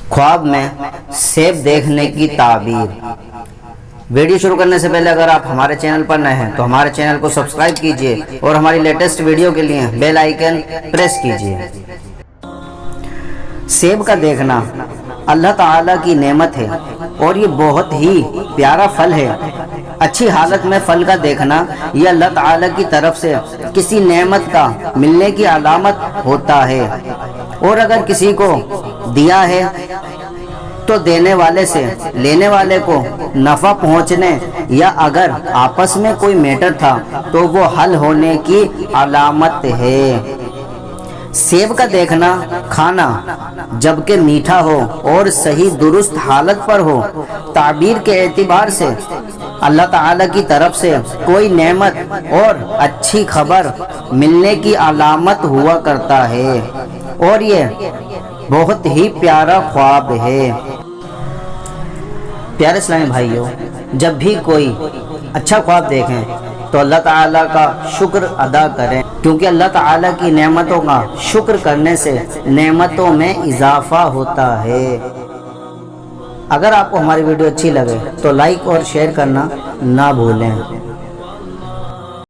خواب میں سیب دیکھنے کی تعبیر۔ ویڈیو شروع کرنے سے پہلے اگر آپ ہمارے چینل پر نئے ہیں تو ہمارے چینل کو سبسکرائب کیجئے اور ہماری لیٹسٹ ویڈیو کے لیے بیل آئیکن پریس کیجئے۔ سیب کا دیکھنا اللہ تعالیٰ کی نعمت ہے اور یہ بہت ہی پیارا پھل ہے۔ اچھی حالت میں پھل کا دیکھنا یہ اللہ تعالیٰ کی طرف سے کسی نعمت کا ملنے کی علامت ہوتا ہے، اور اگر کسی کو دیا ہے تو دینے والے سے لینے والے کو نفع پہنچنے یا اگر آپس میں کوئی میٹر تھا تو وہ حل ہونے کی علامت ہے۔ سیب کا دیکھنا کھانا جبکہ میٹھا ہو اور صحیح درست حالت پر ہو، تعبیر کے اعتبار سے اللہ تعالیٰ کی طرف سے کوئی نعمت اور اچھی خبر ملنے کی علامت ہوا کرتا ہے، اور یہ بہت ہی پیارا خواب ہے۔ پیارے اسلامی بھائیوں، جب بھی کوئی اچھا خواب دیکھیں تو اللہ تعالیٰ کا شکر ادا کریں، کیونکہ اللہ تعالیٰ کی نعمتوں کا شکر کرنے سے نعمتوں میں اضافہ ہوتا ہے۔ اگر آپ کو ہماری ویڈیو اچھی لگے تو لائک اور شیئر کرنا نہ بھولیں۔